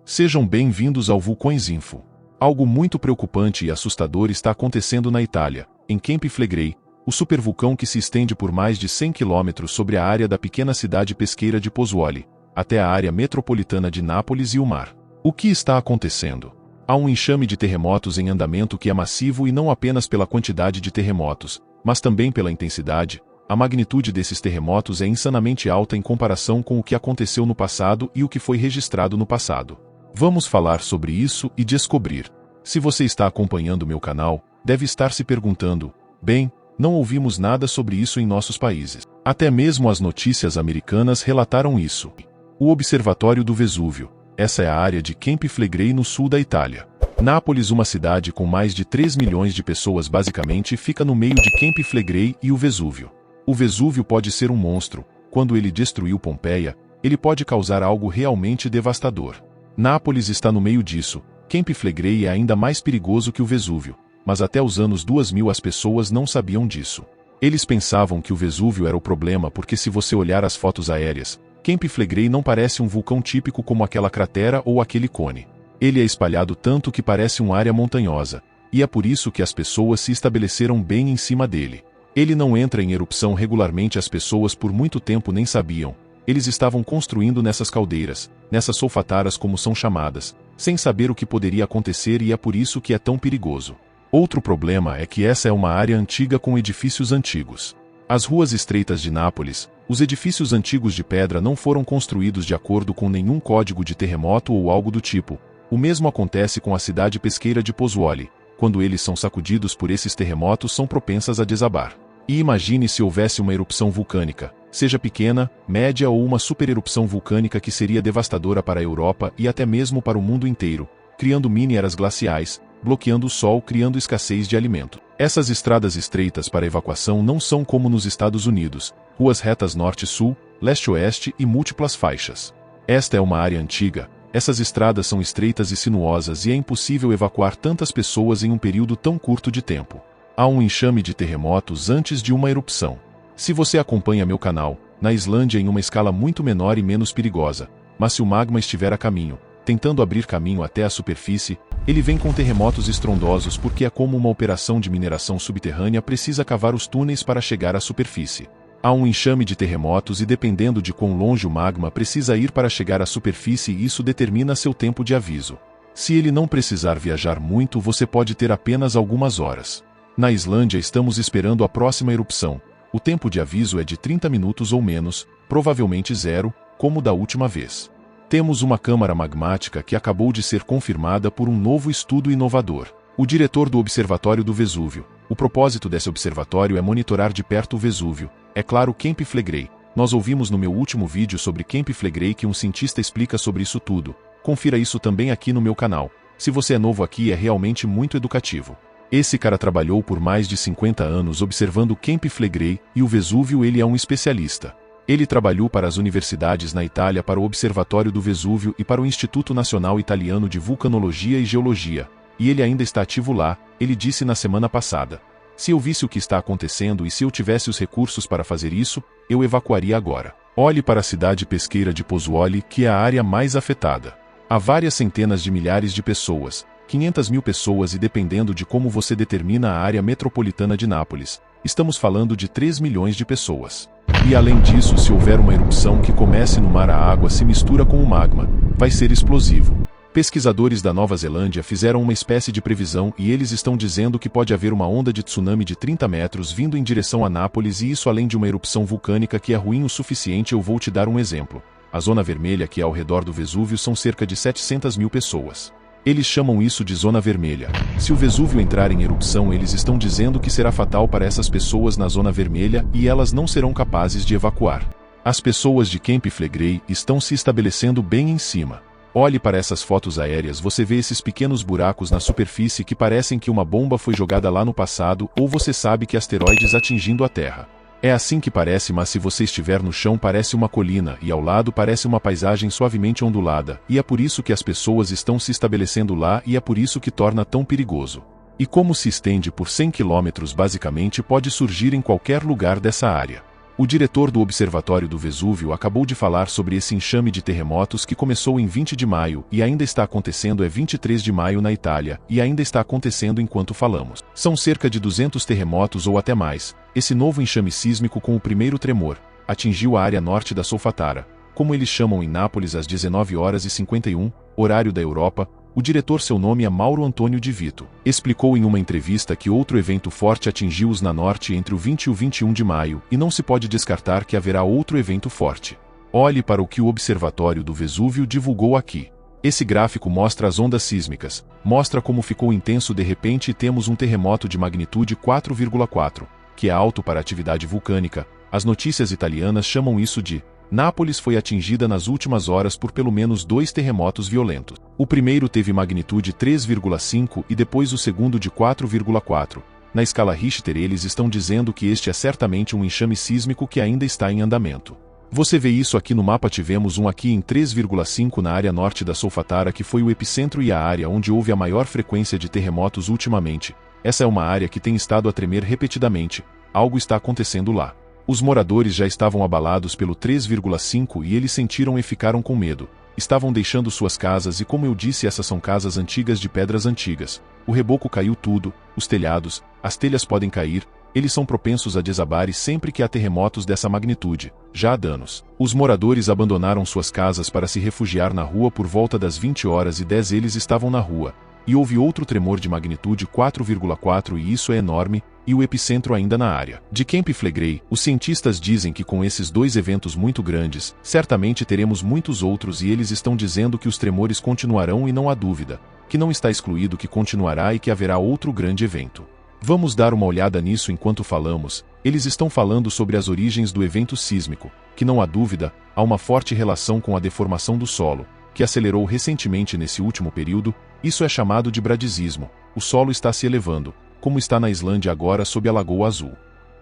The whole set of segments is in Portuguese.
Sejam bem-vindos ao Vulcões Info. Algo muito preocupante e assustador está acontecendo na Itália, em Campi Flegrei, o supervulcão que se estende por mais de 100 km sobre a área da pequena cidade pesqueira de Pozzuoli, até a área metropolitana de Nápoles e o mar. O que está acontecendo? Há um enxame de terremotos em andamento que é massivo e não apenas pela quantidade de terremotos, mas também pela intensidade. A magnitude desses terremotos é insanamente alta em comparação com o que aconteceu no passado e o que foi registrado no passado. Vamos falar sobre isso e descobrir. Se você está acompanhando meu canal, deve estar se perguntando, bem, não ouvimos nada sobre isso em nossos países. Até mesmo as notícias americanas relataram isso. O Observatório do Vesúvio. Essa é a área de Campi Flegrei no sul da Itália. Nápoles, uma cidade com mais de 3 milhões de pessoas basicamente, fica no meio de Campi Flegrei e o Vesúvio. O Vesúvio pode ser um monstro. Quando ele destruiu Pompeia, ele pode causar algo realmente devastador. Nápoles está no meio disso. Campi Flegrei é ainda mais perigoso que o Vesúvio, mas até os anos 2000 as pessoas não sabiam disso. Eles pensavam que o Vesúvio era o problema porque se você olhar as fotos aéreas, Campi Flegrei não parece um vulcão típico como aquela cratera ou aquele cone. Ele é espalhado tanto que parece uma área montanhosa, e é por isso que as pessoas se estabeleceram bem em cima dele. Ele não entra em erupção regularmente, as pessoas por muito tempo nem sabiam. Eles estavam construindo nessas caldeiras, nessas solfataras como são chamadas, sem saber o que poderia acontecer, e é por isso que é tão perigoso. Outro problema é que essa é uma área antiga com edifícios antigos. As ruas estreitas de Nápoles, os edifícios antigos de pedra não foram construídos de acordo com nenhum código de terremoto ou algo do tipo. O mesmo acontece com a cidade pesqueira de Pozzuoli. Quando eles são sacudidos por esses terremotos, são propensas a desabar. E imagine se houvesse uma erupção vulcânica, seja pequena, média ou uma supererupção vulcânica que seria devastadora para a Europa e até mesmo para o mundo inteiro, criando mini-eras glaciais, bloqueando o sol, criando escassez de alimento. Essas estradas estreitas para evacuação não são como nos Estados Unidos, ruas retas norte-sul, leste-oeste e múltiplas faixas. Esta é uma área antiga, essas estradas são estreitas e sinuosas e é impossível evacuar tantas pessoas em um período tão curto de tempo. Há um enxame de terremotos antes de uma erupção. Se você acompanha meu canal, na Islândia em uma escala muito menor e menos perigosa, mas se o magma estiver a caminho, tentando abrir caminho até a superfície, ele vem com terremotos estrondosos porque é como uma operação de mineração subterrânea, precisa cavar os túneis para chegar à superfície. Há um enxame de terremotos e dependendo de quão longe o magma precisa ir para chegar à superfície, isso determina seu tempo de aviso. Se ele não precisar viajar muito, você pode ter apenas algumas horas. Na Islândia estamos esperando a próxima erupção. O tempo de aviso é de 30 minutos ou menos, provavelmente zero, como da última vez. Temos uma câmara magmática que acabou de ser confirmada por um novo estudo inovador. O diretor do Observatório do Vesúvio. O propósito desse observatório é monitorar de perto o Vesúvio. É claro, Campi Flegrei. Nós ouvimos no meu último vídeo sobre Campi Flegrei que um cientista explica sobre isso tudo. Confira isso também aqui no meu canal. Se você é novo aqui, é realmente muito educativo. Esse cara trabalhou por mais de 50 anos observando Campi Flegrei e o Vesúvio. Ele é um especialista. Ele trabalhou para as universidades na Itália, para o Observatório do Vesúvio e para o Instituto Nacional Italiano de Vulcanologia e Geologia. E ele ainda está ativo lá, ele disse na semana passada. Se eu visse o que está acontecendo e se eu tivesse os recursos para fazer isso, eu evacuaria agora. Olhe para a cidade pesqueira de Pozzuoli, que é a área mais afetada. Há várias centenas de milhares de pessoas, 500 mil pessoas e dependendo de como você determina a área metropolitana de Nápoles, estamos falando de 3 milhões de pessoas. E além disso, se houver uma erupção que comece no mar, a água se mistura com o magma, vai ser explosivo. Pesquisadores da Nova Zelândia fizeram uma espécie de previsão e eles estão dizendo que pode haver uma onda de tsunami de 30 metros vindo em direção a Nápoles, e isso além de uma erupção vulcânica que é ruim o suficiente. Eu vou te dar um exemplo. A zona vermelha que é ao redor do Vesúvio são cerca de 700 mil pessoas. Eles chamam isso de zona vermelha. Se o Vesúvio entrar em erupção, eles estão dizendo que será fatal para essas pessoas na zona vermelha e elas não serão capazes de evacuar. As pessoas de Campi Flegrei estão se estabelecendo bem em cima. Olhe para essas fotos aéreas, você vê esses pequenos buracos na superfície que parecem que uma bomba foi jogada lá no passado, ou você sabe que asteroides atingindo a Terra. É assim que parece, mas se você estiver no chão parece uma colina e ao lado parece uma paisagem suavemente ondulada, e é por isso que as pessoas estão se estabelecendo lá e é por isso que torna tão perigoso. E como se estende por 100 km basicamente pode surgir em qualquer lugar dessa área. O diretor do Observatório do Vesúvio acabou de falar sobre esse enxame de terremotos que começou em 20 de maio e ainda está acontecendo 23 de maio na Itália, e ainda está acontecendo enquanto falamos. São cerca de 200 terremotos ou até mais. Esse novo enxame sísmico com o primeiro tremor atingiu a área norte da Solfatara, como eles chamam em Nápoles às 19h51, horário da Europa. O diretor, seu nome é Mauro Antônio Di Vito, explicou em uma entrevista que outro evento forte atingiu-os na norte entre o 20 e o 21 de maio e não se pode descartar que haverá outro evento forte. Olhe para o que o Observatório do Vesúvio divulgou aqui. Esse gráfico mostra as ondas sísmicas, mostra como ficou intenso de repente e temos um terremoto de magnitude 4,4, que é alto para a atividade vulcânica. As notícias italianas chamam isso de Nápoles foi atingida nas últimas horas por pelo menos 2 terremotos violentos. O primeiro teve magnitude 3,5 e depois o segundo de 4,4. Na escala Richter eles estão dizendo que este é certamente um enxame sísmico que ainda está em andamento. Você vê isso aqui no mapa, tivemos um aqui em 3,5 na área norte da Solfatara que foi o epicentro e a área onde houve a maior frequência de terremotos ultimamente. Essa é uma área que tem estado a tremer repetidamente, algo está acontecendo lá. Os moradores já estavam abalados pelo 3,5 e eles sentiram e ficaram com medo. Estavam deixando suas casas e, como eu disse, essas são casas antigas de pedras antigas. O reboco caiu tudo, os telhados, as telhas podem cair, eles são propensos a desabar e sempre que há terremotos dessa magnitude, já há danos. Os moradores abandonaram suas casas para se refugiar na rua por volta das 20h10 eles estavam na rua. E houve outro tremor de magnitude 4,4 e isso é enorme, e o epicentro ainda na área de Camp Flegrei. Os cientistas dizem que com esses 2 eventos muito grandes, certamente teremos muitos outros e eles estão dizendo que os tremores continuarão e não há dúvida, que não está excluído que continuará e que haverá outro grande evento. Vamos dar uma olhada nisso enquanto falamos. Eles estão falando sobre as origens do evento sísmico, que não há dúvida, há uma forte relação com a deformação do solo, que acelerou recentemente nesse último período. Isso é chamado de bradisismo. O solo está se elevando, como está na Islândia agora sob a Lagoa Azul.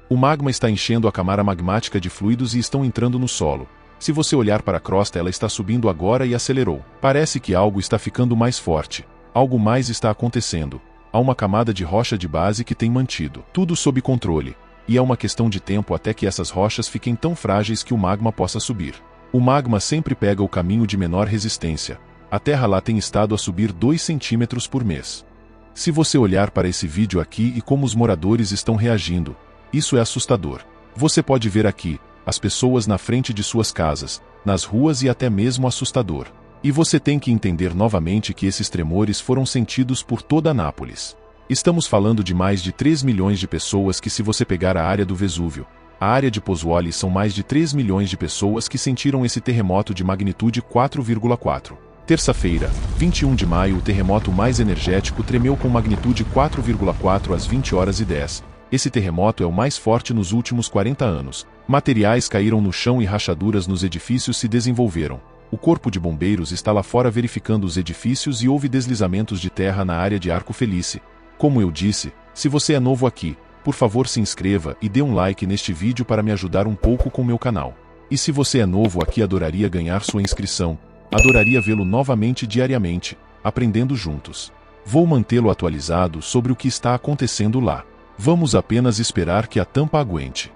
O magma está enchendo a camada magmática de fluidos e estão entrando no solo. Se você olhar para a crosta, ela está subindo agora e acelerou. Parece que algo está ficando mais forte. Algo mais está acontecendo. Há uma camada de rocha de base que tem mantido tudo sob controle. E é uma questão de tempo até que essas rochas fiquem tão frágeis que o magma possa subir. O magma sempre pega o caminho de menor resistência. A terra lá tem estado a subir 2 centímetros por mês. Se você olhar para esse vídeo aqui e como os moradores estão reagindo, isso é assustador. Você pode ver aqui, as pessoas na frente de suas casas, nas ruas e até mesmo assustador. E você tem que entender novamente que esses tremores foram sentidos por toda Nápoles. Estamos falando de mais de 3 milhões de pessoas que, se você pegar a área do Vesúvio, a área de Pozzuoli, são mais de 3 milhões de pessoas que sentiram esse terremoto de magnitude 4,4. Terça-feira, 21 de maio, o terremoto mais energético tremeu com magnitude 4,4 às 20h10. Esse terremoto é o mais forte nos últimos 40 anos. Materiais caíram no chão e rachaduras nos edifícios se desenvolveram. O corpo de bombeiros está lá fora verificando os edifícios e houve deslizamentos de terra na área de Arco Felice. Como eu disse, se você é novo aqui, por favor se inscreva e dê um like neste vídeo para me ajudar um pouco com meu canal. E se você é novo aqui, adoraria ganhar sua inscrição. Adoraria vê-lo novamente diariamente, aprendendo juntos. Vou mantê-lo atualizado sobre o que está acontecendo lá. Vamos apenas esperar que a tampa aguente.